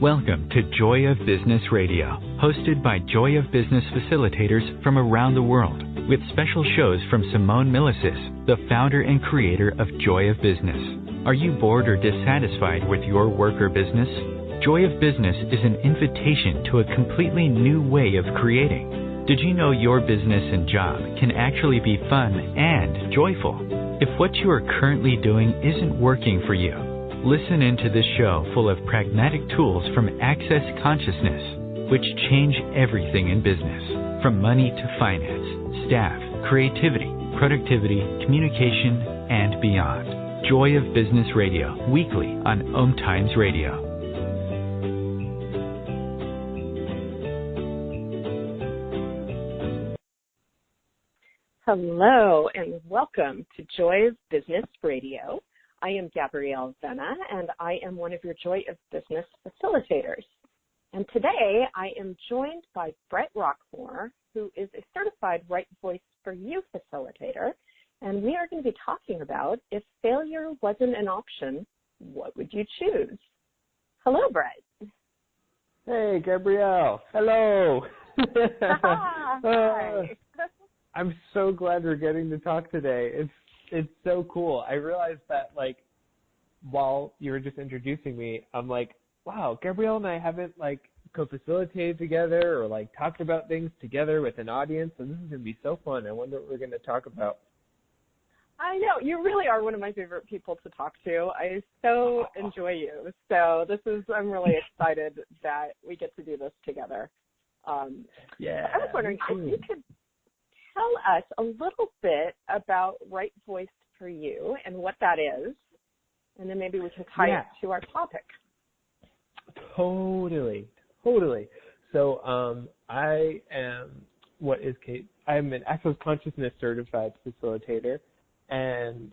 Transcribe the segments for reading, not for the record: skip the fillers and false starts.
Welcome to Joy of Business Radio, hosted by Joy of Business facilitators from around the world, with special shows from Simone Milicis, the founder and creator of Joy of Business. Are you bored or dissatisfied with your work or business? Joy of Business is an invitation to a completely new way of creating. Did you know your business and job can actually be fun and joyful? If what you are currently doing isn't working for you, listen into this show full of pragmatic tools from Access Consciousness, which change everything in business, from money to finance, staff, creativity, productivity, communication, and beyond. Joy of Business Radio, weekly on OMTimes Radio. Hello, and welcome to Joy of Business Radio. I am Gabrielle, and I am one of your Joy of Business facilitators. And today I am joined by Bret Rockmore, who is a certified Right Voice for You facilitator. And we are going to be talking about if failure wasn't an option, what would you choose? Hello, Bret. Hey, Gabrielle. Hello. Hi. I'm so glad we're getting to talk today. It's so cool. I realized that, while you were just introducing me, I'm like, wow, Gabrielle and I haven't, co-facilitated together or, talked about things together with an audience, and this is going to be so fun. I wonder what we're going to talk about. I know. You really are one of my favorite people to talk to. I so enjoy you. So I'm really excited that we get to do this together. Yeah. I was wondering if you could tell us a little bit about Right Voice for You and what that is, and then maybe we can tie it to our topic. Totally. So I am I'm an Access Consciousness certified facilitator, and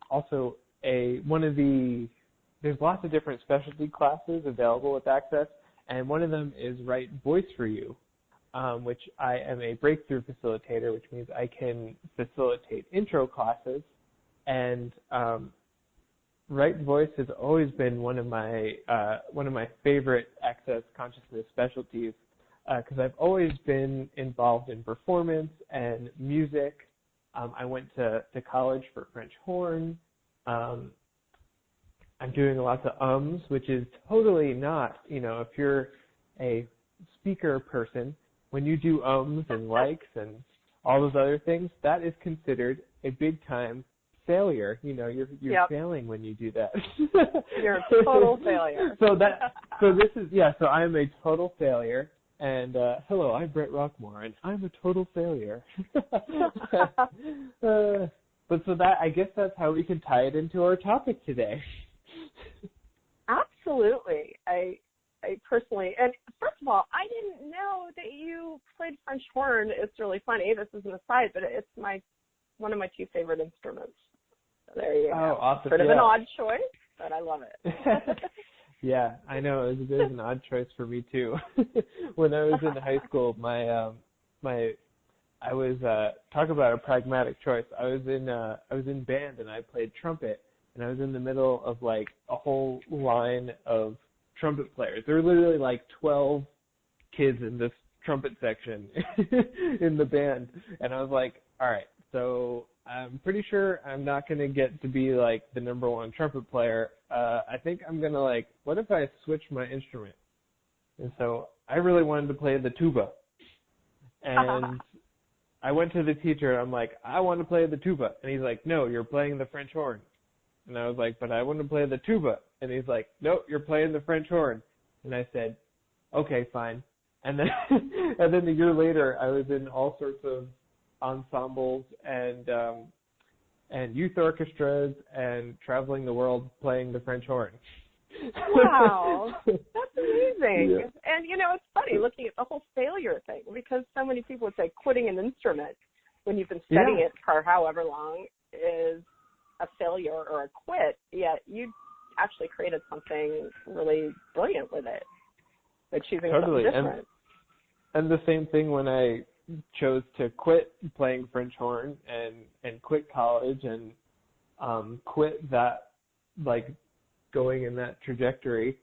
also there's lots of different specialty classes available with Access, and one of them is Right Voice for You, which I am a breakthrough facilitator, which means I can facilitate intro classes. And Right Voice has always been one of my favorite Access Consciousness specialties, because I've always been involved in performance and music. I went to college for French horn. I'm doing lots of ums, which is totally not, if you're a speaker person, when you do ums and likes and all those other things, that is considered a big-time failure. You're failing when you do that. You're a total failure. So I am a total failure. And hello, I'm Bret Rockmore, and I'm a total failure. I guess that's how we can tie it into our topic today. Absolutely. I personally, and first of all, I didn't know that you played French horn. It's really funny. This is an aside, but it's one of my two favorite instruments. So there you go. Oh, awesome. Sort of an odd choice, but I love it. Yeah, I know. It was an odd choice for me too. When I was in high school, I was talk about a pragmatic choice. I was in band and I played trumpet, and I was in the middle of a whole line of trumpet players. There were literally 12 kids in this trumpet section in the band, and I was like, all right, so I'm pretty sure I'm not going to get to be the number one trumpet player. I think I'm going to what if I switch my instrument? And so I really wanted to play the tuba. And I went to the teacher and I'm like, I want to play the tuba. And he's like, no, you're playing the French horn. And I was like, but I want to play the tuba. And he's like, no, you're playing the French horn. And I said, okay, fine. And then a year later, I was in all sorts of ensembles and youth orchestras and traveling the world playing the French horn. Wow, that's amazing. Yeah. And, it's funny looking at the whole failure thing, because so many people would say quitting an instrument when you've been studying it for however long is a failure or a quit, yet you actually created something really brilliant with it, by choosing something different. And the same thing when I chose to quit playing French horn and quit college and quit that, going in that trajectory.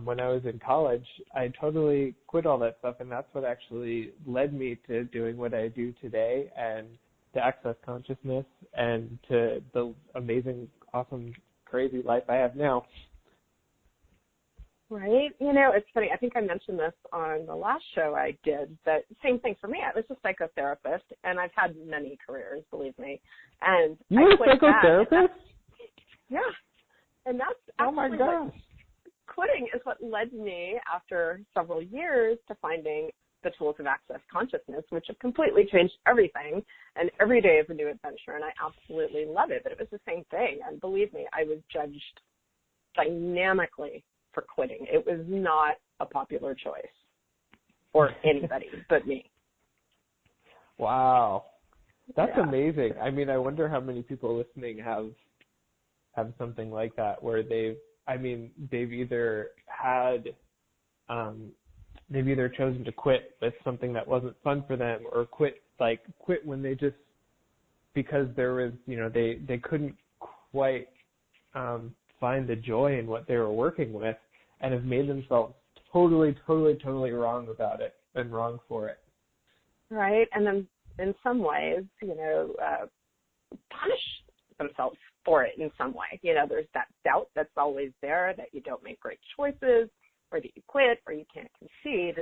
when I was in college, I totally quit all that stuff, and that's what actually led me to doing what I do today and to access consciousness and to the amazing, awesome, crazy life I have now. Right. You know, it's funny. I think I mentioned this on the last show I did, but same thing for me. I was a psychotherapist, and I've had many careers, believe me. And you were a psychotherapist? Yeah. And that's oh my gosh. Quitting is what led me, after several years, to finding the tools of access consciousness, which have completely changed everything. And every day is a new adventure, and I absolutely love it. But it was the same thing. And believe me, I was judged dynamically for quitting. It was not a popular choice for anybody but me. Wow. That's amazing. I mean, I wonder how many people listening have something like that where they've either chosen to quit with something that wasn't fun for them, or quit when they just, because there was, they couldn't quite find the joy in what they were working with, and have made themselves totally wrong about it and wrong for it. Right. And then in some ways, punish themselves for it in some way. There's that doubt that's always there that you don't make great choices, or that you quit, or you can't succeed.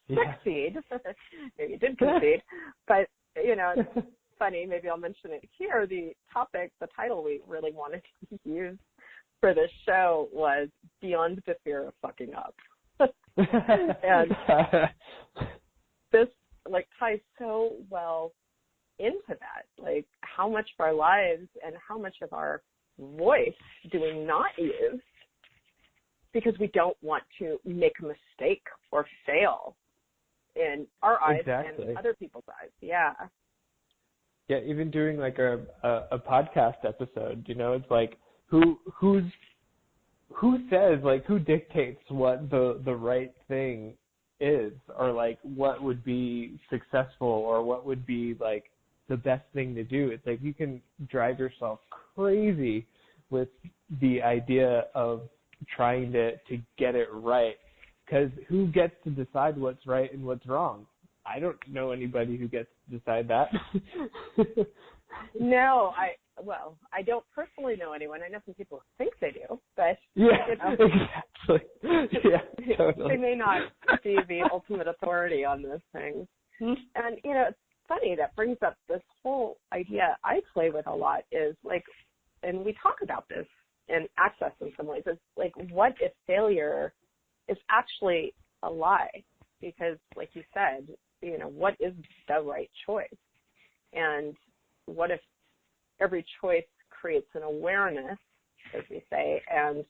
Maybe you did concede, but, it's funny, maybe I'll mention it here. The title we really wanted to use for this show was Beyond the Fear of Fucking Up. And this ties so well into that, how much of our lives and how much of our voice do we not use because we don't want to make a mistake or fail in our eyes and other people's eyes. Yeah, even doing a podcast episode, it's like, who says, who dictates what the right thing is, or what would be successful, or what would be the best thing to do. It's you can drive yourself crazy with the idea of trying to get it right, because who gets to decide what's right and what's wrong? I don't know anybody who gets to decide that. No, I don't personally know anyone. I know some people think they do, but exactly. Yeah, totally. They may not be the ultimate authority on those things. And it's funny, that brings up this whole idea I play with a lot is and we talk about this in Access in some ways, is what if failure is actually a lie? Because like you said, what is the right choice? And what if every choice creates an awareness, as we say, and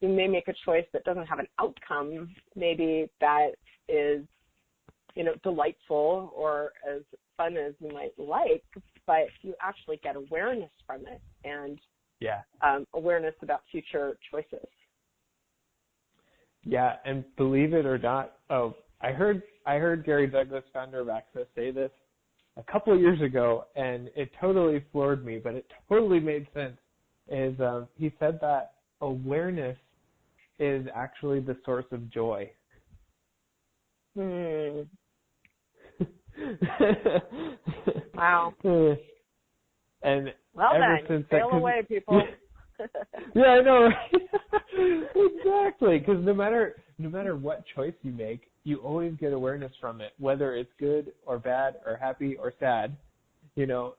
you may make a choice that doesn't have an outcome, maybe that is, delightful or as fun as you might like, but you actually get awareness from it, and awareness about future choices. Yeah, and believe it or not, I heard Gary Douglas, founder of Access, say this a couple of years ago, and it totally floored me, but it totally made sense. He said that awareness is actually the source of joy. Wow. And well ever then, since sail away, people. Yeah, I know. Exactly, because no matter what choice you make, you always get awareness from it, whether it's good or bad or happy or sad. You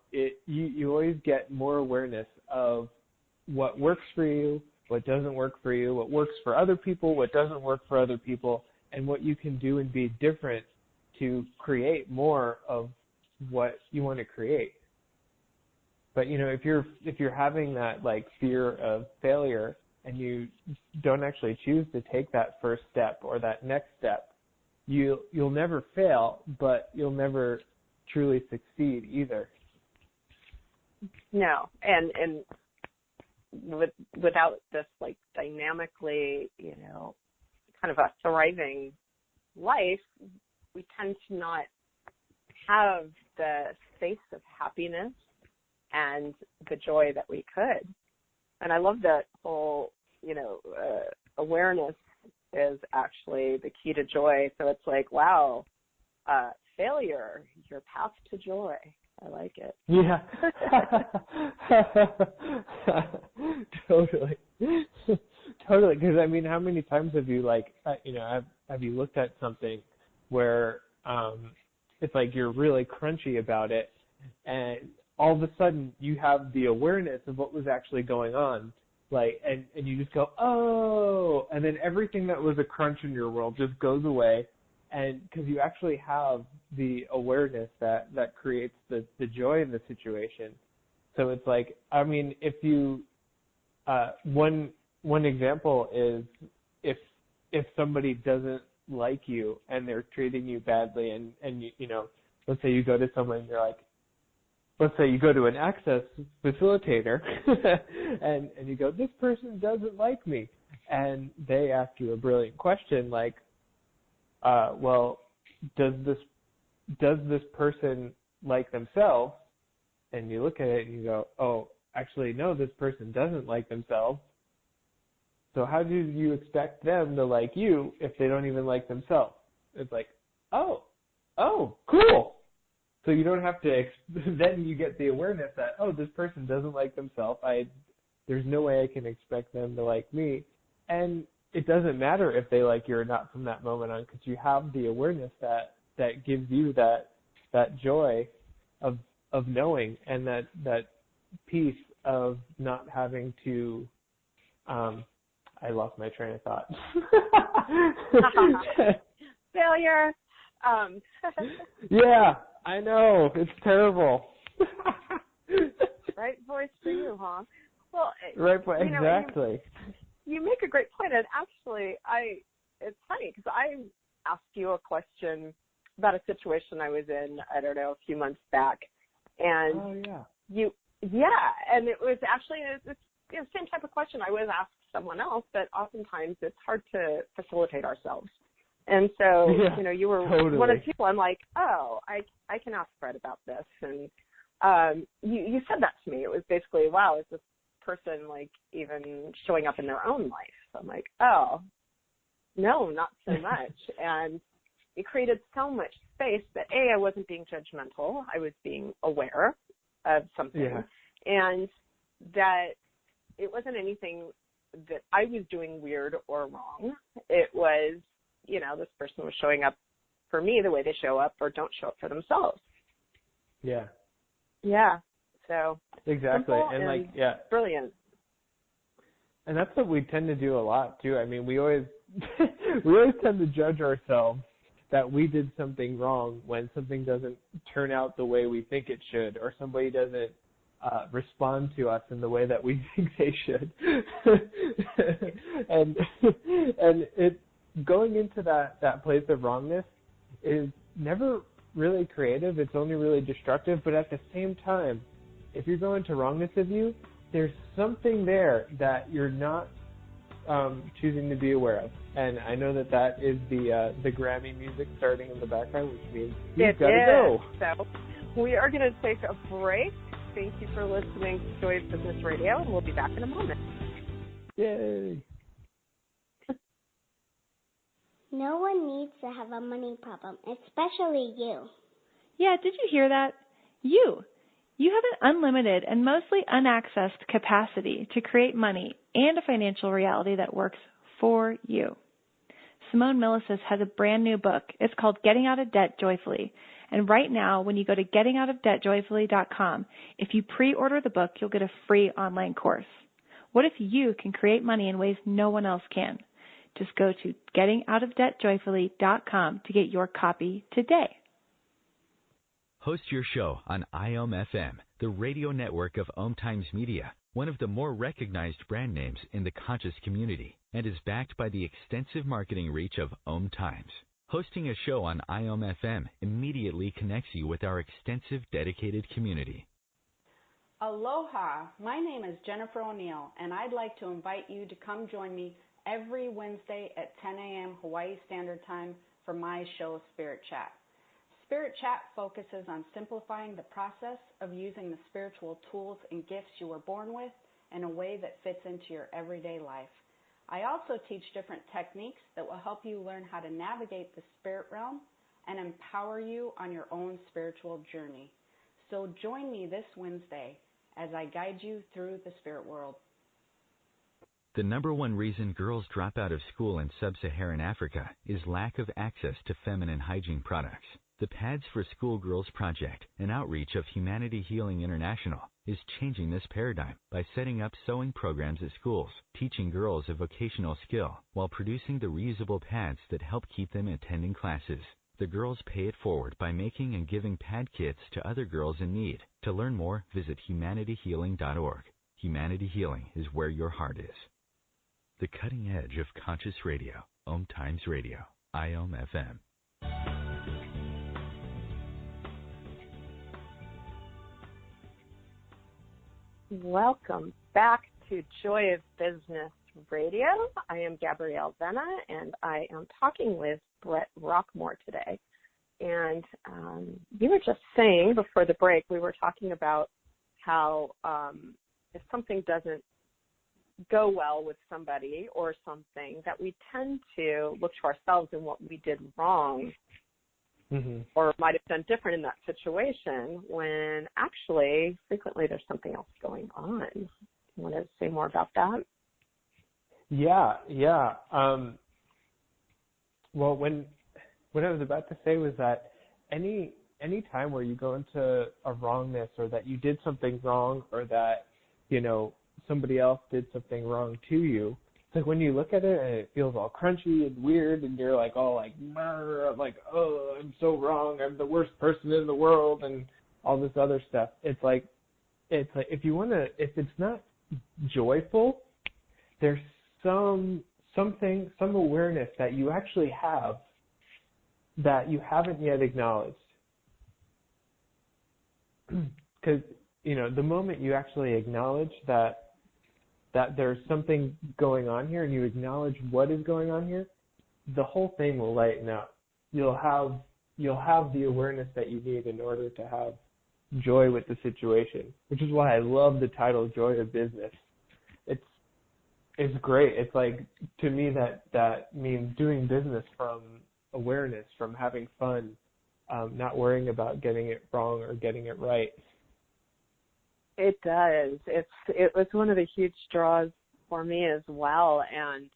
always get more awareness of what works for you, what doesn't work for you, what works for other people, what doesn't work for other people, and what you can do and be different to create more of what you want to create. But if you're having that fear of failure, and you don't actually choose to take that first step or that next step, you'll never fail, but you'll never truly succeed either. No, and without this dynamically, kind of a thriving life, we tend to not have the space of happiness and the joy that we could. And I love that whole, awareness is actually the key to joy. So it's like, wow, failure, your path to joy. I like it. Yeah. Totally. Totally. Because, I mean, how many times have you, like, have you looked at something where it's like you're really crunchy about it, and all of a sudden you have the awareness of what was actually going on, like, and you just go, oh, and then everything that was a crunch in your world just goes away, and because you actually have the awareness that creates the joy in the situation. So it's like, I mean, if you, one example is if somebody doesn't like you and they're treating you badly, and you know, let's say you go to someone and you're like, let's say you go to an access facilitator and you go, this person doesn't like me, and they ask you a brilliant question like, well, does this person like themselves? And you look at it and you go, oh, actually, no, this person doesn't like themselves. So how do you expect them to like you if they don't even like themselves? It's like, oh, cool. So you don't have to, then you get the awareness that, oh, this person doesn't like themselves. There's no way I can expect them to like me. And it doesn't matter if they like you or not from that moment on, because you have the awareness that gives you that joy of knowing, and that peace of not having to, I lost my train of thought. Failure. Yeah, I know. It's terrible. Right voice for you, huh? Well, right voice, exactly. You make a great point, and actually, it's funny because I asked you a question about a situation I was in, I don't know, a few months back, and and it was actually the same type of question I was asked someone else, but oftentimes it's hard to facilitate ourselves. And so, you were one of the people. I'm like, oh, I can ask Bret about this. And you said that to me. It was basically, wow, is this person like even showing up in their own life? So I'm like, oh, no, not so much. And it created so much space that I wasn't being judgmental. I was being aware of something, and that it wasn't anything that I was doing weird or wrong. It was, this person was showing up for me the way they show up or don't show up for themselves. Yeah. Yeah. So exactly, and brilliant. And that's what we tend to do a lot too. I mean, we always tend to judge ourselves that we did something wrong when something doesn't turn out the way we think it should, or somebody doesn't respond to us in the way that we think they should. and it going into that place of wrongness is never really creative. It's only really destructive. But at the same time, if you're going to wrongness of you, there's something there that you're not choosing to be aware of. And I know that is the Grammy music starting in the background, which means you've got to go. So we are going to take a break. Thank you for listening to Joy of Business Radio, and we'll be back in a moment. Yay. No one needs to have a money problem, especially you. Yeah, did you hear that? You have an unlimited and mostly unaccessed capacity to create money and a financial reality that works for you. Simone Milasas has a brand new book. It's called Getting Out of Debt Joyfully. And right now, when you go to gettingoutofdebtjoyfully.com, if you pre-order the book, you'll get a free online course. What if you can create money in ways no one else can? Just go to gettingoutofdebtjoyfully.com to get your copy today. Host your show on IOM FM, the radio network of OMTimes Media, one of the more recognized brand names in the conscious community, and is backed by the extensive marketing reach of OMTimes. Hosting a show on IOM FM immediately connects you with our extensive dedicated community. Aloha, my name is Jennifer O'Neill, and I'd like to invite you to come join me every Wednesday at 10 a.m. Hawaii Standard Time for my show, Spirit Chat. Spirit Chat focuses on simplifying the process of using the spiritual tools and gifts you were born with in a way that fits into your everyday life. I also teach different techniques that will help you learn how to navigate the spirit realm and empower you on your own spiritual journey. So join me this Wednesday as I guide you through the spirit world. The number one reason girls drop out of school in sub-Saharan Africa is lack of access to feminine hygiene products. The Pads for Schoolgirls Project, an outreach of Humanity Healing International, is changing this paradigm by setting up sewing programs at schools, teaching girls a vocational skill while producing the reusable pads that help keep them attending classes. The girls pay it forward by making and giving pad kits to other girls in need. To learn more, visit humanityhealing.org. Humanity Healing is where your heart is. The cutting edge of conscious radio, OMTimes Radio, IOM FM. Welcome back to Joy of Business Radio. I am Gabrielle Venna, and I am talking with Bret Rockmore today. And you were just saying before the break, we were talking about how if something doesn't go well with somebody or something, that we tend to look to ourselves and what we did wrong or might have done different in that situation, when actually frequently there's something else going on. You want to say more about that? Yeah. Well, when I was about to say was that any time where you go into a wrongness, or that you did something wrong, or that, somebody else did something wrong to you, it's like when you look at it and it feels all crunchy and weird, and you're like all like, oh, I'm so wrong, I'm the worst person in the world, and all this other stuff. It's like if it's not joyful, there's some awareness that you actually have that you haven't yet acknowledged. Because, the moment you actually acknowledge that there's something going on here, and you acknowledge what is going on here, the whole thing will lighten up. You'll have the awareness that you need in order to have joy with the situation, which is why I love the title Joy of Business. It's great. It's like, to me, that means doing business from awareness, from having fun, not worrying about getting it wrong or getting it right. It does. It was one of the huge draws for me as well. And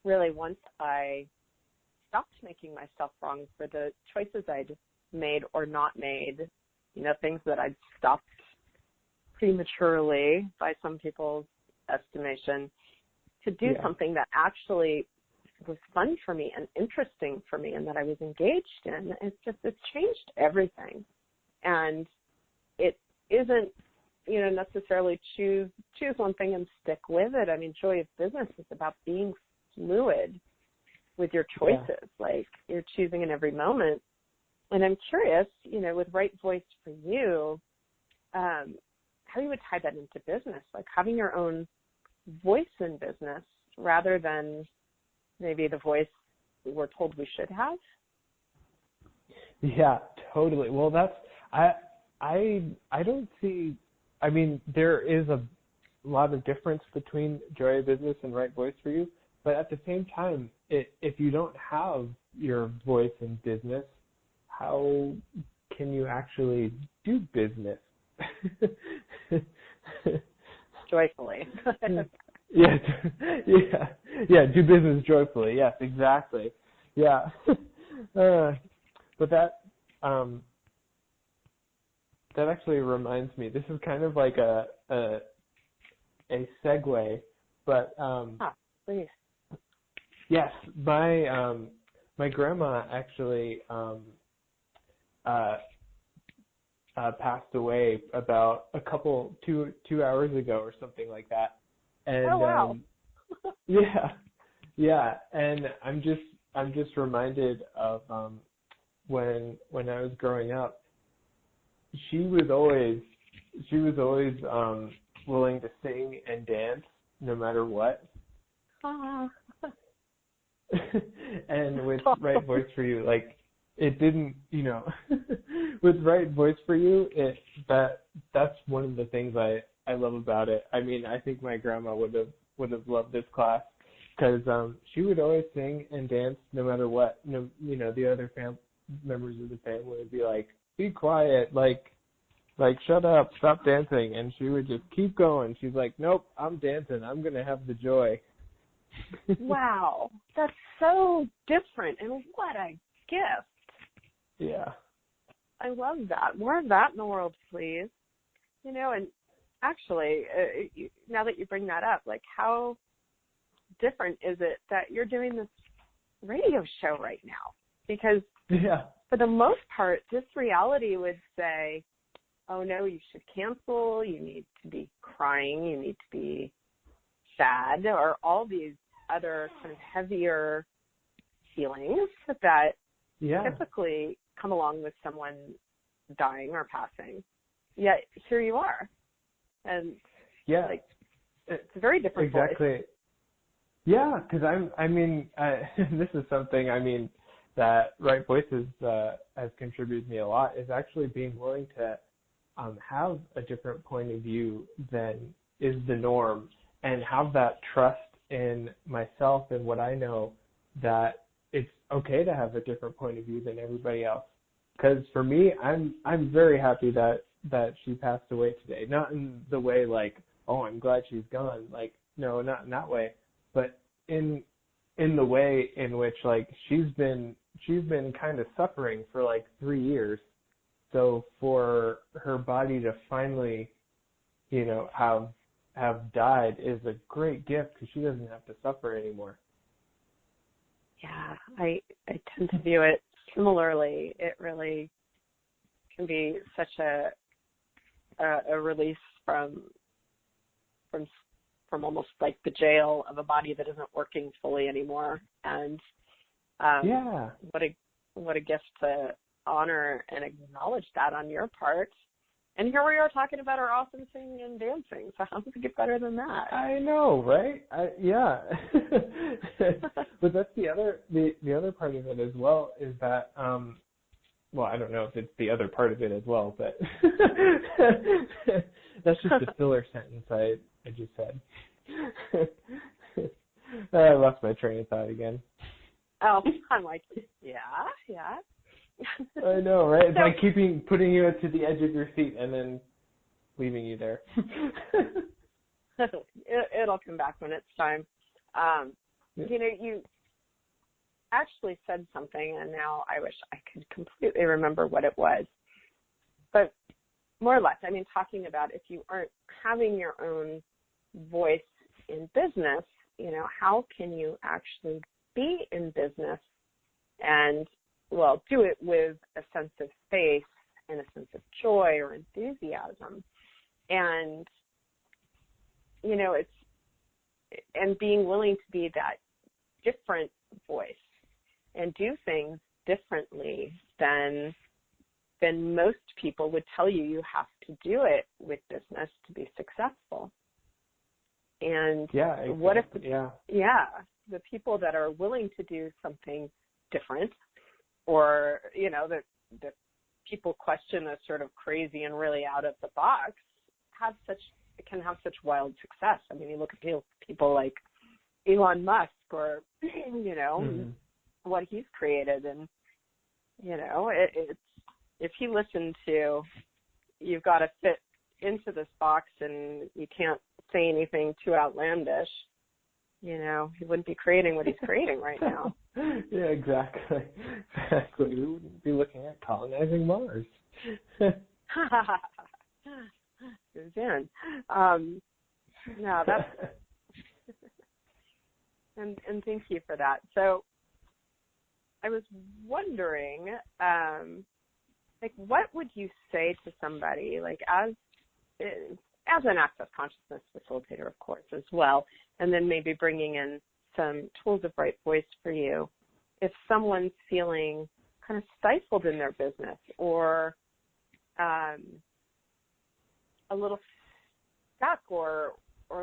really, once I stopped making myself wrong for the choices I'd made or not made, things that I'd stopped prematurely by some people's estimation, to do something that actually was fun for me and interesting for me and that I was engaged in, it's changed everything. And it isn't, necessarily choose one thing and stick with it. I mean, Joy of Business is about being fluid with your choices. Yeah. Like, you're choosing in every moment. And I'm curious, with Right Voice for You, how you would tie that into business, like having your own voice in business rather than maybe the voice we're told we should have. Yeah, totally. Well, I don't see, there is a lot of difference between Joy of Business and Right Voice for You, but at the same time, if you don't have your voice in business, how can you actually do business? Joyfully. Do business joyfully. Yes, exactly. Yeah. But that actually reminds me, this is kind of like a segue, but please. Yes, my grandma actually passed away about two hours ago or something like that. And oh wow. Yeah, and I'm just reminded of when I was growing up, she was always willing to sing and dance no matter what. And with Right Voice for You, like, it didn't, with Right Voice for You, that's one of the things I love about it. I mean, I think my grandma would have loved this class because she would always sing and dance no matter what. No, you know, the other members of the family would be like, "Be quiet, like shut up, stop dancing," and she would just keep going. She's like, "Nope, I'm dancing. I'm gonna have the joy." Wow, that's so different, and what a gift. Yeah. I love that. More of that in the world, please. You know, and actually, now that you bring that up, like, how different is it that you're doing this radio show right now? Because for the most part, this reality would say, oh, no, you should cancel, you need to be crying, you need to be sad, or all these other kind of heavier feelings that typically come along with someone dying or passing. Yet here you are. And like, it's a very different voice. Yeah, because this is something, that Right Voices has contributed me a lot, is actually being willing to have a different point of view than is the norm, and have that trust in myself and what I know, that it's okay to have a different point of view than everybody else. Because for me, I'm very happy that she passed away today. Not in the way like, oh, I'm glad she's gone. Like, no, not in that way, but in the way in which, like, she's been kind of suffering for like 3 years. So for her body to finally, you know, have died is a great gift, because she doesn't have to suffer anymore. Yeah, I tend to view it similarly. It really can be such a release from almost like the jail of a body that isn't working fully anymore. And what a gift to honor and acknowledge that on your part. And here we are talking about our awesome singing and dancing. So how does it get better than that? I know, right? But that's the other part of it as well, is that well, I don't know if it's the other part of it as well, but that's just a filler sentence I just said. I lost my train of thought again. Oh, I'm like, yeah. I know, right? It's like putting you to the edge of your seat and then leaving you there. It'll come back when it's time. You know, you actually said something, and now I wish I could completely remember what it was. But more or less, talking about if you aren't having your own voice in business, you know, how can you actually be in business and, well, do it with a sense of faith and a sense of joy or enthusiasm. And, you know, and being willing to be that different voice and do things differently than most people would tell you you have to do it with business to be successful. And what if the people that are willing to do something different, or, you know, the people question as sort of crazy and really out of the box, can have such wild success. I mean, you look at people like Elon Musk, or, you know, what he's created, and, you know, it's, if he listened to, you've got to fit into this box and you can't say anything too outlandish, you know, he wouldn't be creating what he's creating right now. Yeah, exactly. We wouldn't be looking at colonizing Mars. Suzanne. No, that's and thank you for that. So I was wondering, like, what would you say to somebody, like, as an access consciousness facilitator, of course, as well, and then maybe bringing in some tools of Right Voice for you, if someone's feeling kind of stifled in their business, or a little stuck, or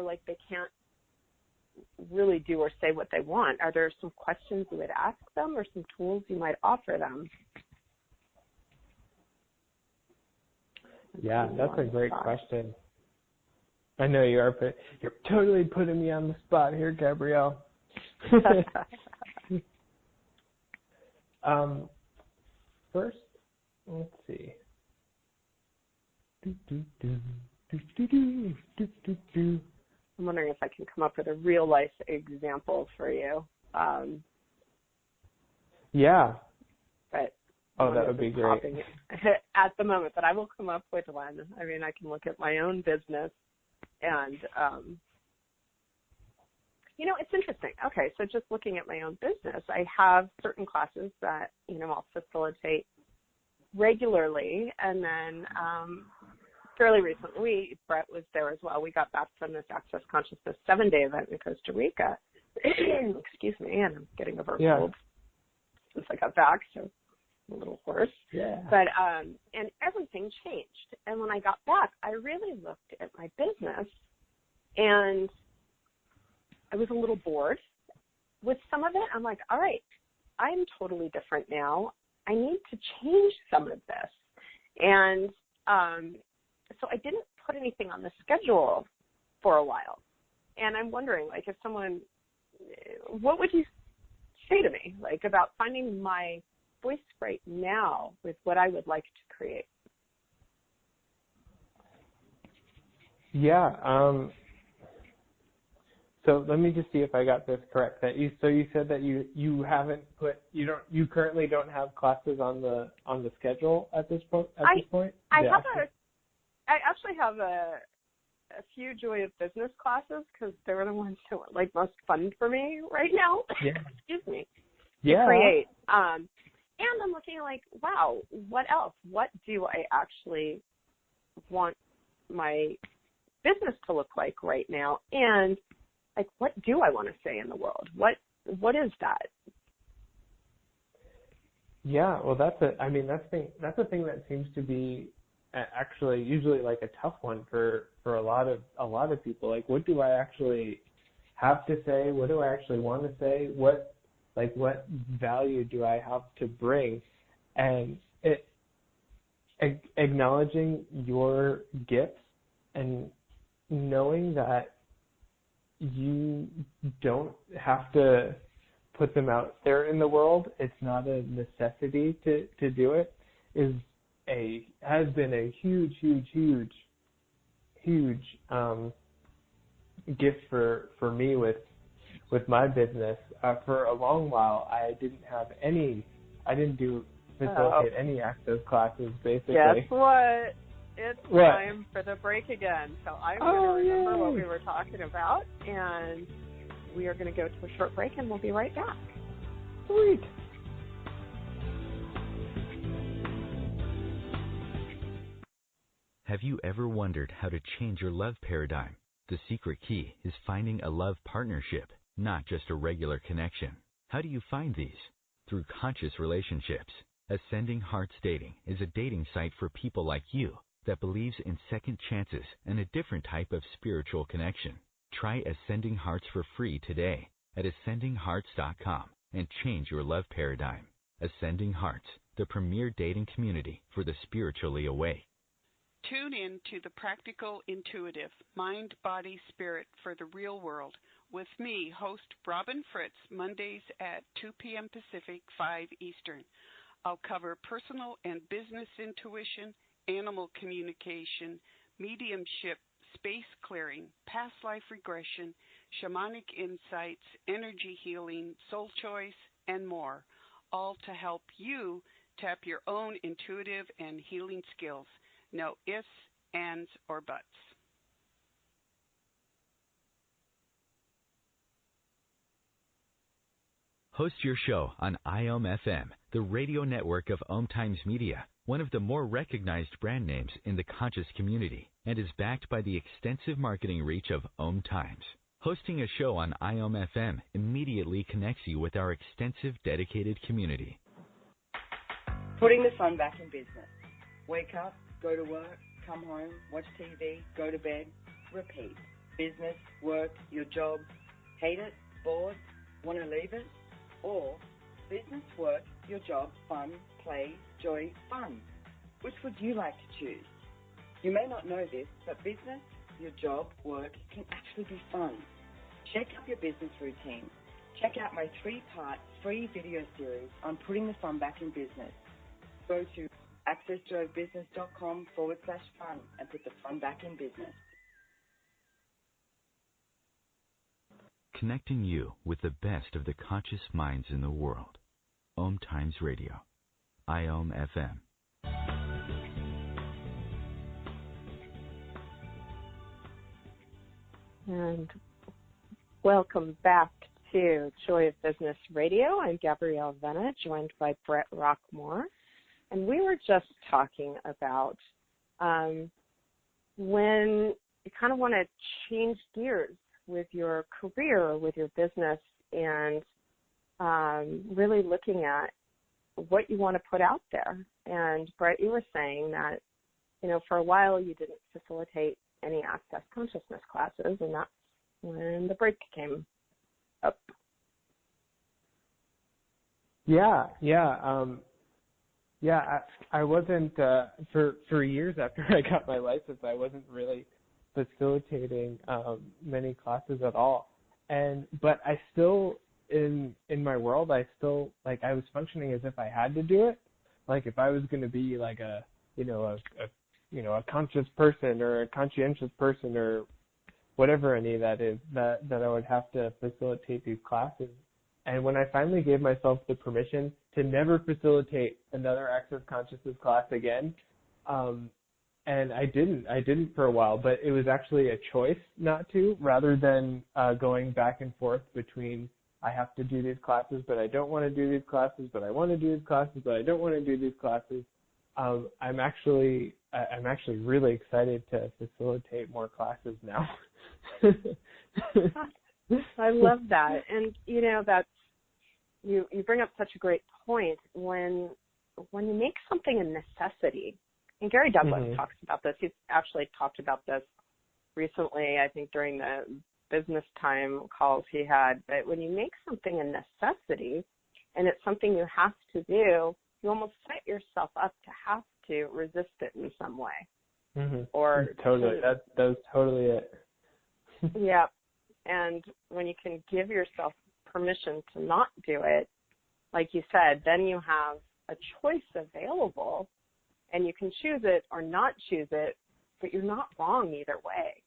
like they can't really do or say what they want, are there some questions you would ask them or some tools you might offer them? Yeah, that's a great question. I know you are, but you're totally putting me on the spot here, Gabrielle. First, let's see. I'm wondering if I can come up with a real life example for you. Yeah. But that would be great. At the moment, but I will come up with one. I mean, I can look at my own business and, it's interesting. Okay, so just looking at my own business, I have certain classes that, I'll facilitate regularly. And then fairly recently, Bret was there as well. We got back from this Access Consciousness 7-day event in Costa Rica. Excuse me, and I'm getting over a cold since I got back, so I'm a little hoarse. Yeah. But, and everything changed. And when I got back, I really looked at my business, and I was a little bored with some of it. I'm like, all right, I'm totally different now. I need to change some of this. And so I didn't put anything on the schedule for a while. And I'm wondering, if someone, what would you say to me, about finding my voice right now with what I would like to create? Yeah. So let me just see if I got this correct. You said that you haven't you currently don't have classes on the schedule at this point. I actually have a few Joy of Business classes because they're the ones that are most fun for me right now. Yeah. Excuse me. Yeah. To create. And I'm looking wow, what else? What do I actually want my business to look like right now? And what do I want to say in the world? What is that? Yeah, well, that's a thing that seems to be actually usually a tough one for a lot of people. What do I actually have to say? What do I actually want to say? What value do I have to bring? And acknowledging your gifts and knowing that you don't have to put them out there in the world. It's not a necessity to do it. Has been a huge gift for me with my business. For a long while, I didn't facilitate any access classes, basically. Guess what? It's time for the break again. So I'm going to remember what we were talking about, and we are going to go to a short break, and we'll be right back. Sweet. Have you ever wondered how to change your love paradigm? The secret key is finding a love partnership, not just a regular connection. How do you find these? Through conscious relationships. Ascending Hearts Dating is a dating site for people like you that believes in second chances and a different type of spiritual connection. Try Ascending Hearts for free today at ascendinghearts.com and change your love paradigm. Ascending Hearts, the premier dating community for the spiritually awake. Tune in to the Practical Intuitive, Mind, Body, Spirit for the Real World with me, host Robin Fritz, Mondays at 2 p.m. Pacific, 5 Eastern. I'll cover personal and business intuition, animal communication, mediumship, space clearing, past life regression, shamanic insights, energy healing, soul choice, and more, all to help you tap your own intuitive and healing skills. No ifs, ands, or buts. Host your show on IOM-FM, the radio network of OMTimes Media, one of the more recognized brand names in the conscious community, and is backed by the extensive marketing reach of OMTimes. Hosting a show on IOM-FM immediately connects you with our extensive dedicated community. Putting the fun back in business. Wake up, go to work, come home, watch TV, go to bed, repeat. Business, work, your job, hate it, bored, want to leave it? Or business, work, your job, fun, play, joy, fun. Which would you like to choose? You may not know this, but business, your job, work can actually be fun. Check up your business routine. Check out my 3-part free video series on putting the fun back in business. Go to accessjoybusiness.com/fun and put the fun back in business. Connecting you with the best of the conscious minds in the world. OMTimes Radio. IOM FM. And welcome back to Joy of Business Radio. I'm Gabrielle Venna, joined by Bret Rockmore. And we were just talking about when you kind of want to change gears with your career, with your business, and really looking at what you want to put out there. And Bret, you were saying that, for a while you didn't facilitate any access consciousness classes, and that's when the break came up. I wasn't for years after I got my license. I wasn't really facilitating many classes at all, but I still in my world I still I was functioning as if I had to do it. Like if I was going to be like a conscious person or a conscientious person or whatever any of that is, that I would have to facilitate these classes. And when I finally gave myself the permission to never facilitate another access consciousness class again, and I didn't for a while, but it was actually a choice not to, rather than going back and forth between I have to do these classes, but I don't want to do these classes, but I want to do these classes, but I don't want to do these classes. I'm actually really excited to facilitate more classes now. I love that. And that's you bring up such a great point when you make something a necessity. And Gary Douglas talks about this. He's actually talked about this recently, I think during the business time calls he had. But when you make something a necessity and it's something you have to do, you almost set yourself up to have to resist it in some way. Or totally, that was totally it. Yeah, and when you can give yourself permission to not do it, like you said, then you have a choice available, and you can choose it or not choose it, but you're not wrong either way.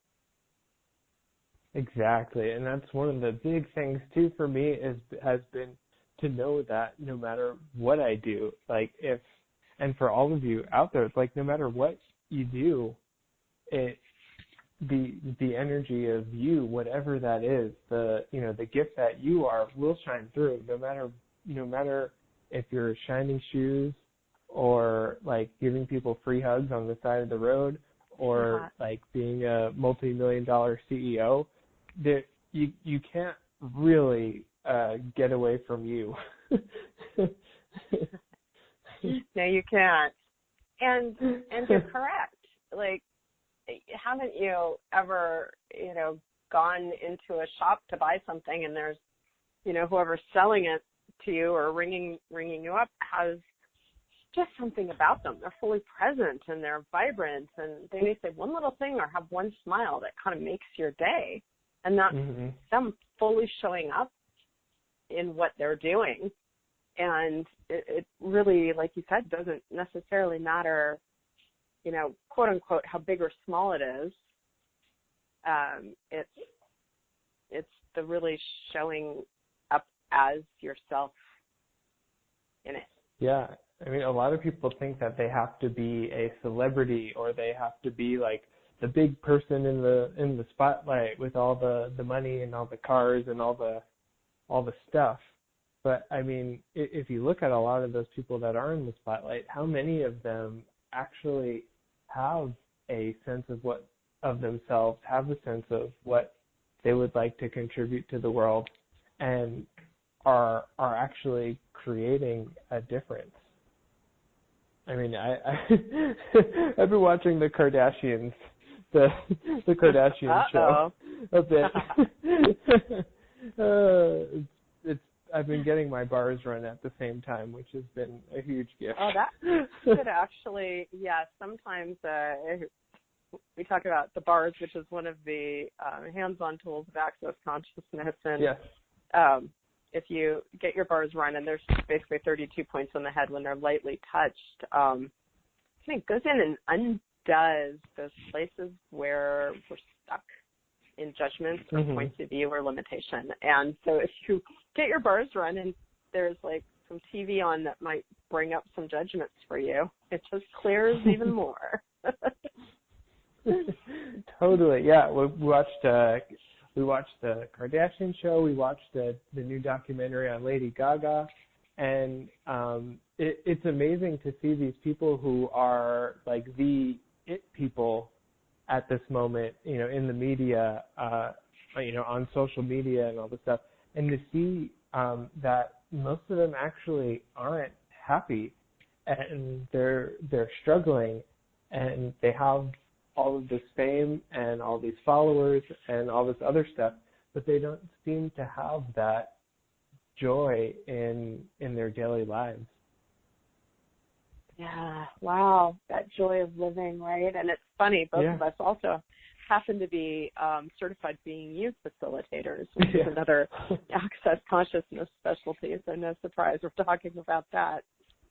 Exactly, and that's one of the big things too for me has been to know that no matter what I do, and for all of you out there, it's no matter what you do, the energy of you, whatever that is, the gift that you are, will shine through. No matter if you're shining shoes, or giving people free hugs on the side of the road, or being a multi-million-dollar CEO, that you can't really get away from you. No, you can't. And you're correct. Haven't you ever, gone into a shop to buy something and there's, whoever's selling it to you or ringing you up has just something about them. They're fully present and they're vibrant, and they may say one little thing or have one smile that kind of makes your day. And that's them fully showing up in what they're doing. And it really, like you said, doesn't necessarily matter, quote unquote, how big or small it is. It's the really showing up as yourself in it. Yeah. I mean, a lot of people think that they have to be a celebrity, or they have to be the big person in the spotlight with all the money and all the cars and all the stuff. But I mean, if you look at a lot of those people that are in the spotlight, how many of them actually have a sense of themselves, have a sense of what they would like to contribute to the world, and are actually creating a difference? I mean, I've been watching the Kardashians, the Kardashian show a bit. I've been getting my bars run at the same time, which has been a huge gift. Oh, that could actually, sometimes we talk about the bars, which is one of the hands-on tools of access consciousness. And if you get your bars run, and there's basically 32 points on the head when they're lightly touched, it goes in and undoes those places where we're stuck in judgments or points of view or limitation. And so if you get your bars run and there's like some TV on that might bring up some judgments for you, it just clears even more. Totally, yeah. We watched the Kardashian show. We watched the new documentary on Lady Gaga, and it's amazing to see these people who are like the it people at this moment, in the media, on social media and all this stuff, and to see that most of them actually aren't happy, and they're struggling, and they have all of this fame and all these followers and all this other stuff, but they don't seem to have that joy in their daily lives. Yeah, wow, that joy of living, right? And it's funny, both of us also happen to be certified Being You facilitators, which is another access consciousness specialty, so no surprise we're talking about that.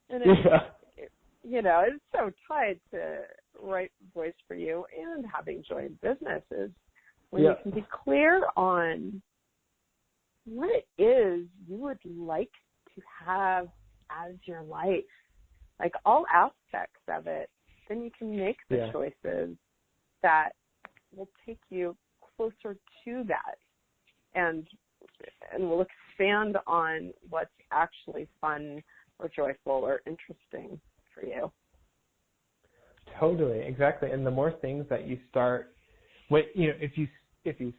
And it's so tied to right voice for you and having joy in business is when you can be clear on what it is you would like to have as your life, like all aspects of it, then you can make the choices that will take you closer to that and will expand on what's actually fun or joyful or interesting for you. Totally, exactly. And the more things that you start, if you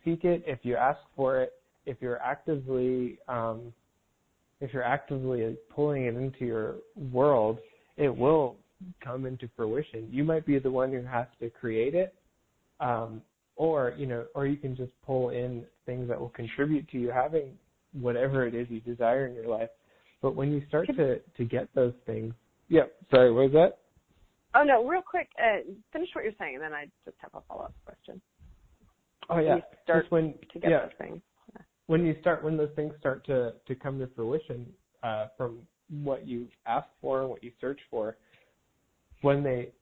seek it, if you ask for it, if you're actively pulling it into your world, it will come into fruition. You might be the one who has to create it, or you can just pull in things that will contribute to you having whatever it is you desire in your life. But when you start to get those things, sorry, what was that? Oh, no, real quick, finish what you're saying, and then I just have a follow-up question. Oh, yeah. When those things. When those things start to come to fruition from what you ask for and what you search for, when they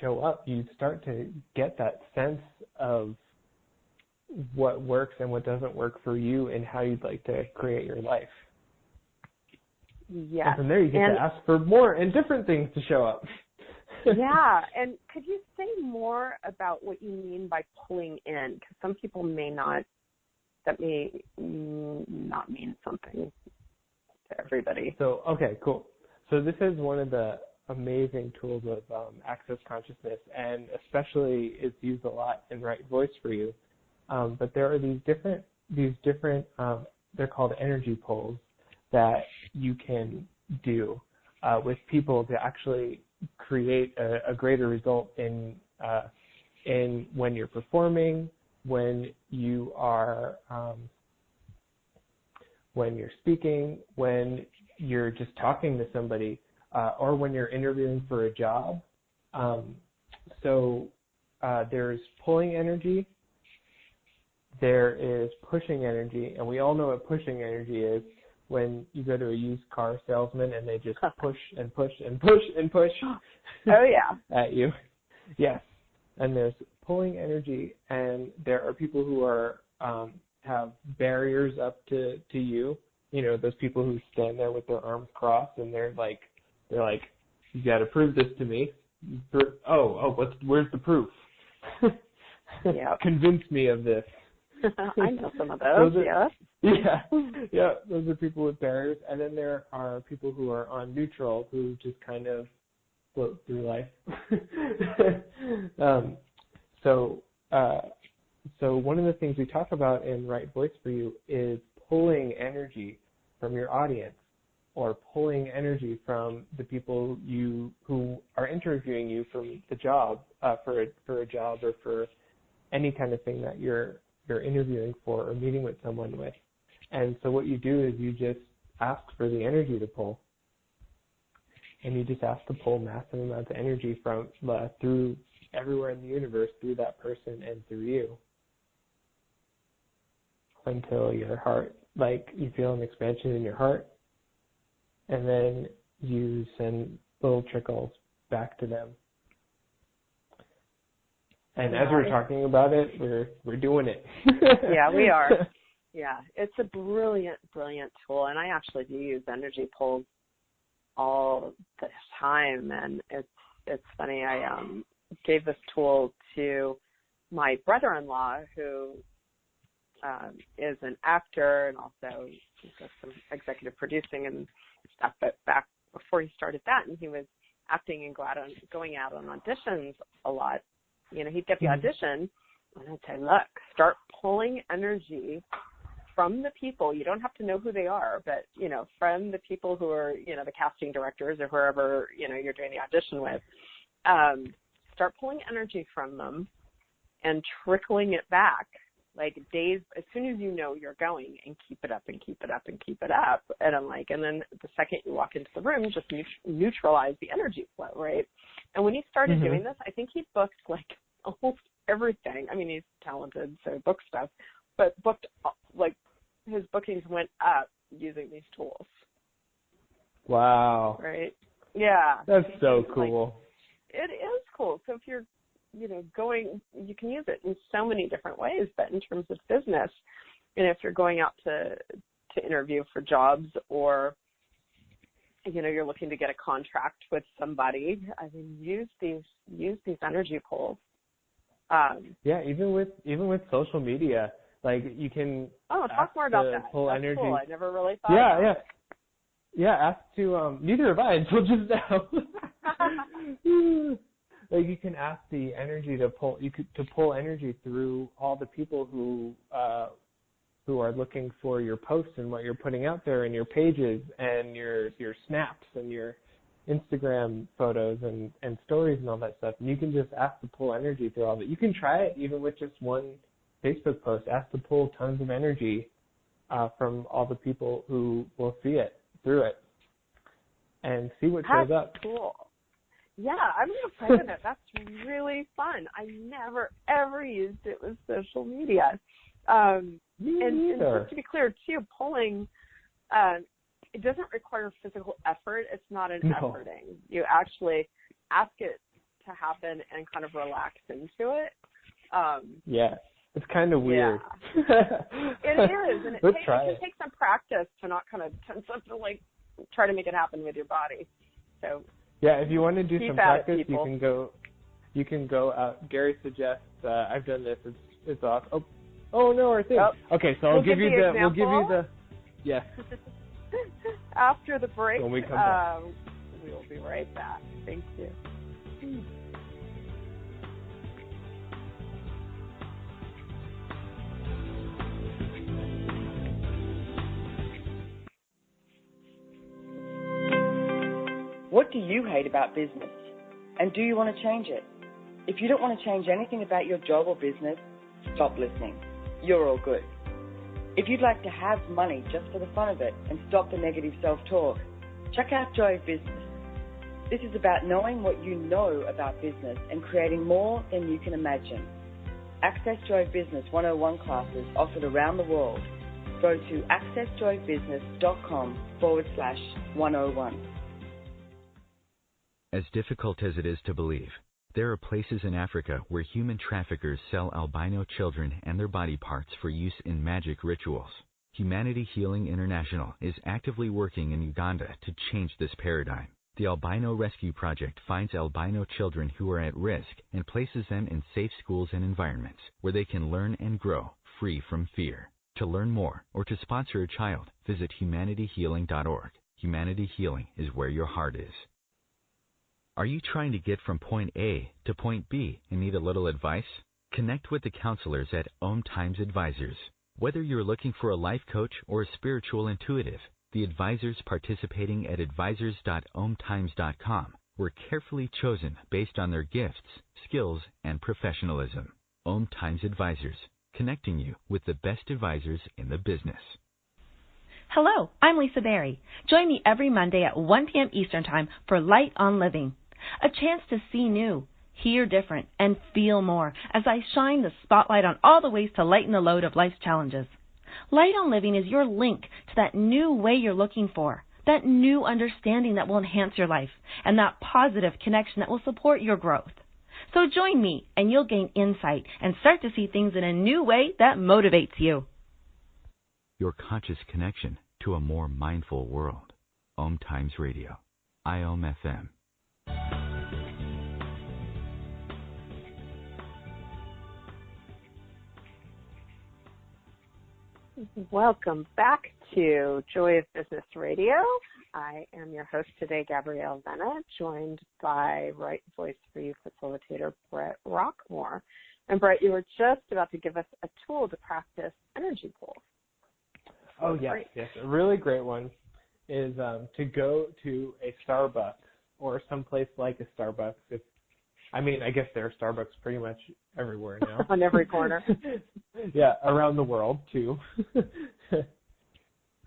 show up, you start to get that sense of what works and what doesn't work for you and how you'd like to create your life. Yes. And from there you get to ask for more and different things to show up. Yeah, and could you say more about what you mean by pulling in? Because some people may not mean something to everybody. So, okay, cool. So this is one of the amazing tools of access consciousness, and especially it's used a lot in Right Voice for You. But there are these different they're called energy pulls that you can do with people to actually create a greater result in when you're performing, when you are when you're speaking, when you're just talking to somebody, or when you're interviewing for a job. So there's pulling energy, there is pushing energy, and we all know what pushing energy is. When you go to a used car salesman and they just push and push and push and push at you. Yes. And there's pulling energy, and there are people who are have barriers up to you. Those people who stand there with their arms crossed and they're like, you got to prove this to me. Where's the proof? Convince me of this. I know some of those, those are people with barriers. And then there are people who are on neutral, who just kind of float through life. So one of the things we talk about in Right Voice for You is pulling energy from your audience, or pulling energy from the people who are interviewing you for the job, for a job, or for any kind of thing that you're interviewing for or meeting with someone with. And so what you do is you just ask for the energy to pull. And you just ask to pull massive amounts of energy from through everywhere in the universe, through that person and through you, until your heart like you feel an expansion in your heart, and then you send little trickles back to them. And as we're talking about it, we're doing it. Yeah, we are. Yeah, it's a brilliant tool, and I actually do use energy pulls all the time. And it's funny. I gave this tool to my brother-in-law, who is an actor and also does some executive producing and stuff. But back before he started that, and he was acting and going out on auditions a lot. You know, he'd get the audition, and I'd say, look, start pulling energy from the people. You don't have to know who they are, but, you know, from the people who are, you know, the casting directors or whoever, you know, you're doing the audition with. Start pulling energy from them and trickling it back, like days, as soon as you know you're going, and keep it up and keep it up and keep it up. And I'm like, and then the second you walk into the room, just neutralize the energy flow, right? And when he started doing this, I think he booked like almost everything. I mean, he's talented, so booked stuff, but booked, like, his bookings went up using these tools. Wow. Right? Yeah. That's so cool. Like, it is cool. So if you're, you know, going, you can use it in so many different ways, but in terms of business, you know, if you're going out to interview for jobs, or, you know, you're looking to get a contract with somebody, I mean, use these energy pulls. Yeah, even with social media, like you can. Oh, talk more about that. Pull That's energy. cool. I never really thought. about it. Yeah. Ask to. Neither have I until just now. Like you can ask the energy to pull. To pull energy through all the people who are looking for your posts and what you're putting out there, and your pages and your snaps and your Instagram photos and stories and all that stuff. And you can just ask to pull energy through all of it. You can try it even with just one Facebook post. Ask to pull tons of energy from all the people who will see it through it, and see what shows up. That's cool. Yeah, I'm going to play with it. That's really fun. I never, ever used it with social media. And just to be clear, too, pulling, it doesn't require physical effort. It's not an efforting. You actually ask it to happen and kind of relax into it. Yeah, it's kind of weird. Yeah. It is, and it can take some practice to not kind of tense up to, like, try to make it happen with your body. So yeah, if you want to do some practice, you can go out. Gary suggests I've done this. It's awesome. Oh no, our thing. Oh. Okay, so we'll give you the yeah. After the break, when we come back, we'll be right back. Thank you. What do you hate about business? And do you want to change it? If you don't want to change anything about your job or business, stop listening. You're all good. If you'd like to have money just for the fun of it and stop the negative self-talk, check out Joy of Business. This is about knowing what you know about business and creating more than you can imagine. Access Joy of Business 101 classes offered around the world. Go to accessjoybusiness.com/101. As difficult as it is to believe, there are places in Africa where human traffickers sell albino children and their body parts for use in magic rituals. Humanity Healing International is actively working in Uganda to change this paradigm. The Albino Rescue Project finds albino children who are at risk and places them in safe schools and environments where they can learn and grow free from fear. To learn more or to sponsor a child, visit humanityhealing.org. Humanity Healing is where your heart is. Are you trying to get from point A to point B and need a little advice? Connect with the counselors at OMTimes Advisors. Whether you're looking for a life coach or a spiritual intuitive, the advisors participating at advisors.omtimes.com were carefully chosen based on their gifts, skills, and professionalism. OMTimes Advisors, connecting you with the best advisors in the business. Hello, I'm Lisa Berry. Join me every Monday at 1 p.m. Eastern Time for Light on Living, a chance to see new, hear different, and feel more as I shine the spotlight on all the ways to lighten the load of life's challenges. Light on Living is your link to that new way you're looking for, that new understanding that will enhance your life, and that positive connection that will support your growth. So join me, and you'll gain insight and start to see things in a new way that motivates you. Your conscious connection to a more mindful world. OMTimes Radio. IOM FM. Welcome back to Joy of Business Radio. I am your host today, Gabrielle Venna, joined by Right Voice for You Facilitator Bret Rockmore. And Bret, you were just about to give us a tool to practice energy pulls. Oh, yes, yes. A really great one is to go to a Starbucks or someplace like a Starbucks. I guess there are Starbucks pretty much everywhere now. On every corner. Yeah, around the world, too.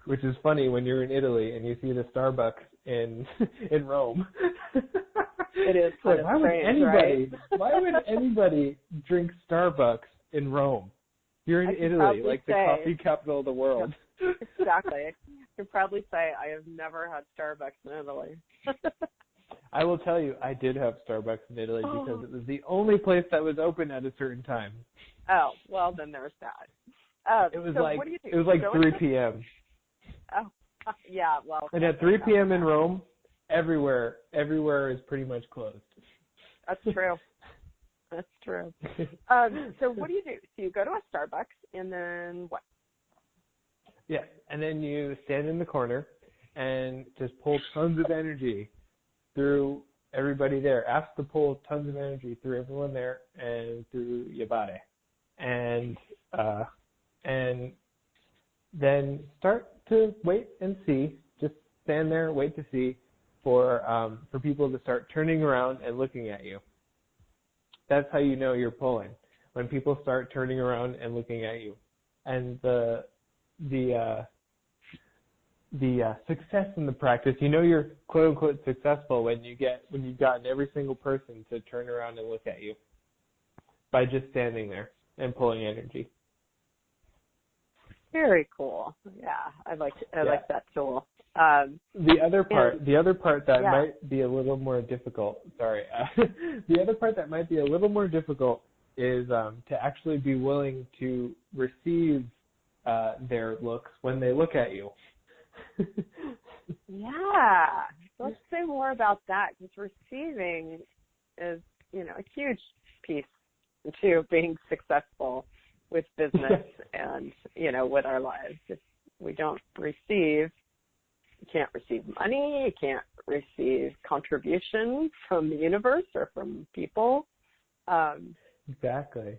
Which is funny when you're in Italy and you see the Starbucks in Rome. It is kind of strange, why would anybody drink Starbucks in Rome? You're in Italy, like the coffee capital of the world. Exactly. I can probably say I have never had Starbucks in Italy. I will tell you, I did have Starbucks in Italy because it was the only place that was open at a certain time. Oh, well, then there's that. It was what do you do? It was like 3 p.m. Oh, yeah, well. And at 3 p.m. in Rome, everywhere is pretty much closed. That's true. That's true. So what do you do? So you go to a Starbucks, and then what? Yeah, and then you stand in the corner and just pull tons of energy through everybody there. Ask to pull tons of energy through everyone there and through your body. And then start to wait and see. Just stand there, wait to see for people to start turning around and looking at you. That's how you know you're pulling, when people start turning around and looking at you. And the success in the practice, you know you're quote unquote successful when you've gotten every single person to turn around and look at you by just standing there and pulling energy. Very cool. Yeah, I like that tool. The other part that might be a little more difficult. The other part that might be a little more difficult is to actually be willing to receive their looks when they look at you. Yeah, let's say more about that, because receiving is, a huge piece to being successful with business and, with our lives. If we don't receive, you can't receive money, you can't receive contribution from the universe or from people. Exactly.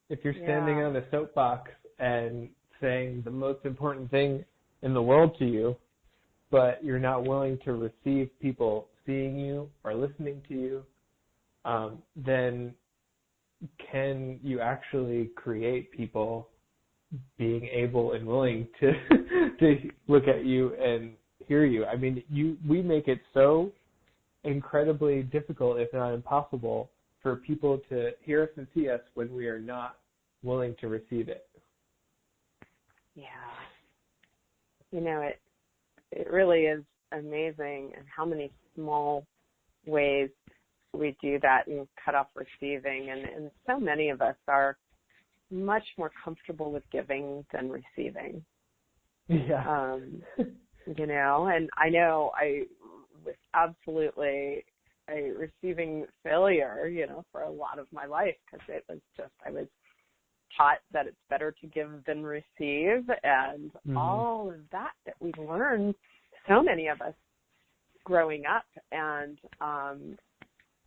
If you're standing on a soapbox and saying the most important thing in the world to you, but you're not willing to receive people seeing you or listening to you, then can you actually create people being able and willing to look at you and hear you? I mean, we make it so incredibly difficult, if not impossible, for people to hear us and see us when we are not willing to receive it. Yeah. It really is amazing and how many small ways we do that and cut off receiving. And so many of us are much more comfortable with giving than receiving. Yeah. And I know I was absolutely a receiving failure, for a lot of my life, because it was just, I was taught that it's better to give than receive, and all of that we learned, so many of us growing up. And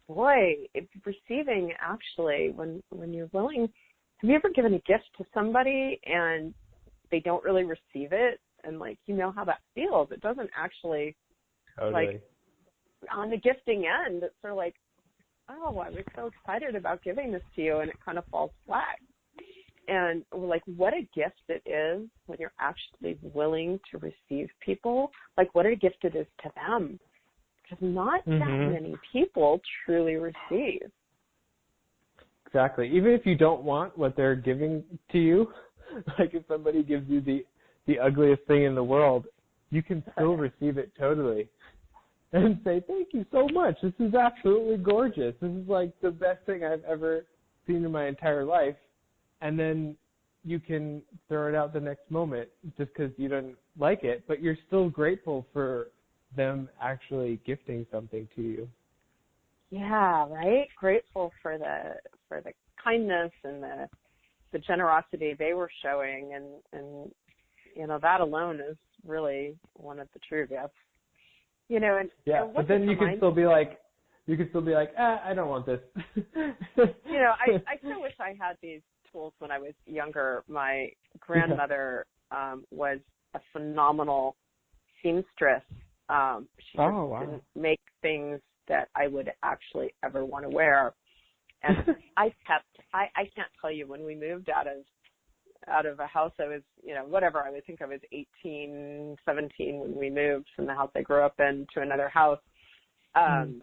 it's receiving, actually, when you're willing. Have you ever given a gift to somebody and they don't really receive it, and how that feels? It doesn't actually, totally. On the gifting end, it's sort of like, oh, I was so excited about giving this to you, and it kind of falls flat. And what a gift it is when you're actually willing to receive people. What a gift it is to them, because not that many people truly receive. Exactly. Even if you don't want what they're giving to you, Like if somebody gives you the ugliest thing in the world, you can still receive it totally and say, thank you so much. This is absolutely gorgeous. This is like the best thing I've ever seen in my entire life. And then you can throw it out the next moment just because you didn't like it, but you're still grateful for them actually gifting something to you. Yeah, right? Grateful for the kindness and the generosity they were showing, and you know, that alone is really one of the true gifts. You know, and but then you can still be like, I don't want this. You know, I kind of wish I had these tools when I was younger. My grandmother was a phenomenal seamstress. She didn't make things that I would actually ever want to wear. And I can't tell you, when we moved out of a house, I was, you know, whatever, I would think I was 18, 17 when we moved from the house I grew up in to another house. And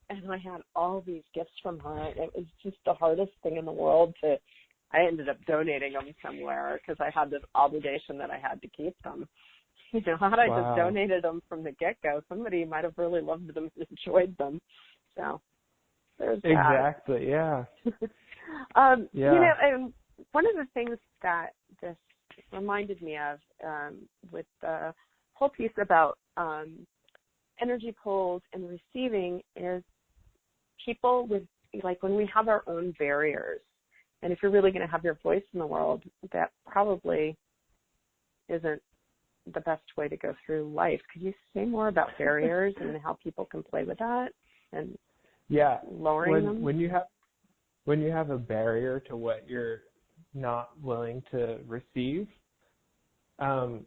I had all these gifts from her. It was just the hardest thing in the world I ended up donating them somewhere because I had this obligation that I had to keep them. You know, had I just donated them from the get-go, somebody might have really loved them and enjoyed them. So there's that. Exactly, yeah. You know, and one of the things that this reminded me of with the whole piece about energy pulls and receiving is people with, like, when we have our own barriers, and if you're really going to have your voice in the world, that probably isn't the best way to go through life. Could you say more about barriers and how people can play with that and lowering them? When you have a barrier to what you're not willing to receive, a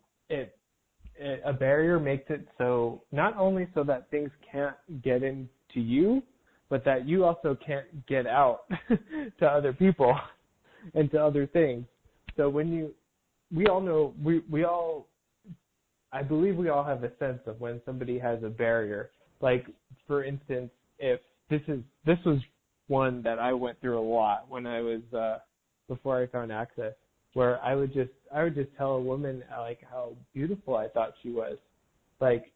barrier makes it so not only so that things can't get into you, but that you also can't get out to other people and to other things. So I believe we all have a sense of when somebody has a barrier. Like, for instance, if this was one that I went through a lot when I was before I found Access, where I would just tell a woman like how beautiful I thought she was, like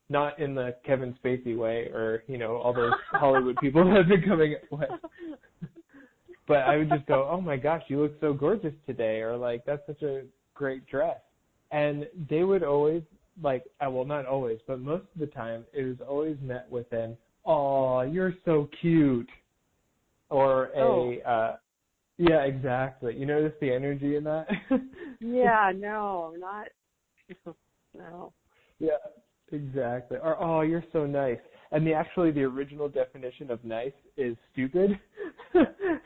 not in the Kevin Spacey way or, you know, all those Hollywood people that have been coming up with. But I would just go, oh my gosh, you look so gorgeous today, or like that's such a great dress. And they would always, like, well, not always, but most of the time, it was always met with an, "Oh, you're so cute," or yeah, exactly. You notice the energy in that? Yeah, no. Yeah, exactly. Or, "Oh, you're so nice." And the original definition of nice is stupid. Isn't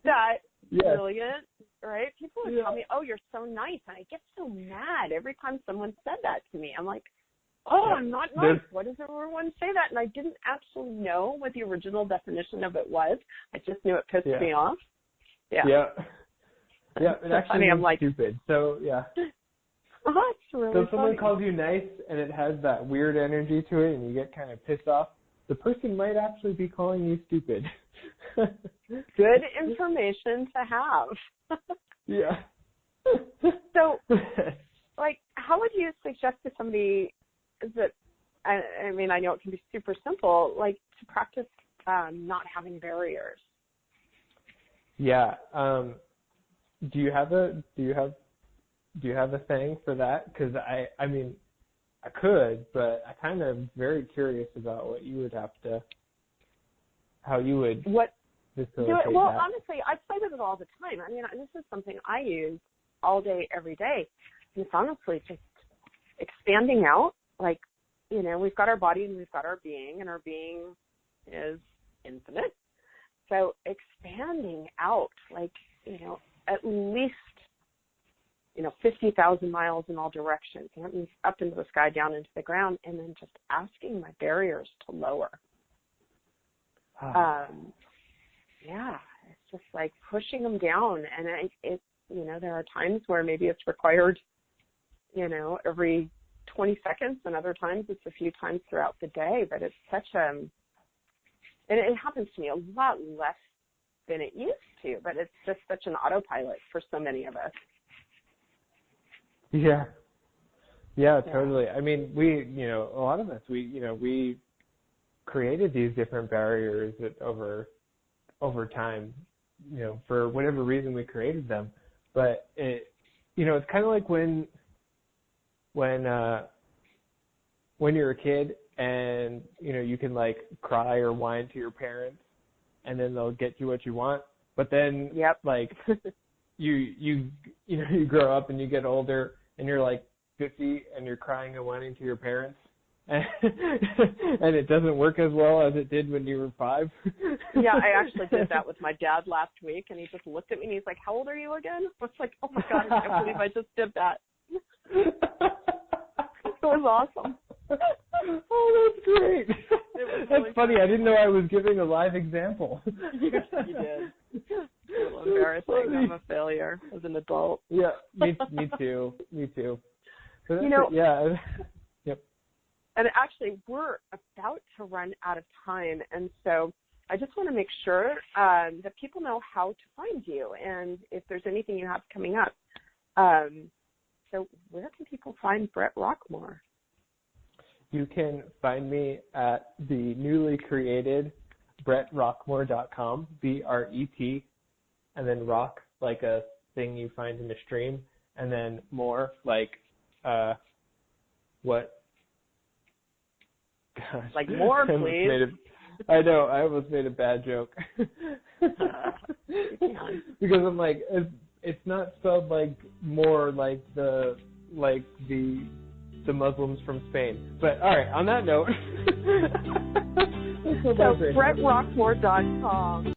that brilliant? Right? People would tell me, "Oh, you're so nice," and I get so mad every time someone said that to me. I'm like, "Oh, I'm not nice. Why does everyone say that?" And I didn't actually know what the original definition of it was. I just knew it pissed me off. Yeah. It actually means stupid. So It's really so if someone calls you nice and it has that weird energy to it, and you get kind of pissed off, the person might actually be calling you stupid. Good information to have. Yeah. So, like, how would you suggest to somebody that, I mean, I know it can be super simple, like, to practice not having barriers? Yeah. Do you have a thing for that? Because I mean, I could, but I kind of am very curious about what you would how you would facilitate well, that. honestly, I play with it all the time. I mean, this is something I use all day, every day. And it's honestly just expanding out. Like, you know, we've got our body and we've got our being, and our being is infinite. So expanding out, like, you know, at least, 50,000 miles in all directions. That means up into the sky, down into the ground, and then just asking my barriers to lower. It's just like pushing them down. And there are times where maybe it's required, every 20 seconds, and other times it's a few times throughout the day. But it's such and it happens to me a lot less than it used to, but it's just such an autopilot for so many of us. Yeah. Yeah, totally. I mean, a lot of us, we created these different barriers over time, for whatever reason we created them. But it's kind of like when you're a kid and, you can like cry or whine to your parents and then they'll get you what you want. But then like you grow up and you get older and you're like 50 and you're crying and whining to your parents and it doesn't work as well as it did when you were 5. Yeah, I actually did that with my dad last week, and he just looked at me and he's like, "How old are you again?" I was like, "Oh my God, I can't believe I just did that." It was awesome. Oh, that's great. That's really funny. I didn't know I was giving a live example. You did. It's a little embarrassing. I'm a failure as an adult. Yeah, me too. So yeah. Yep. And actually, we're about to run out of time, and so I just want to make sure that people know how to find you and if there's anything you have coming up. So where can people find Bret Rockmore? You can find me at the newly created BretRockmore.com, BRET, and then rock, like a thing you find in a stream, and then more, like, what? Gosh. Like more, please. I know, I almost made a bad joke. Because I'm like, it's not spelled like more like the Muslims from Spain. But all right, on that note. So BretRockmore.com.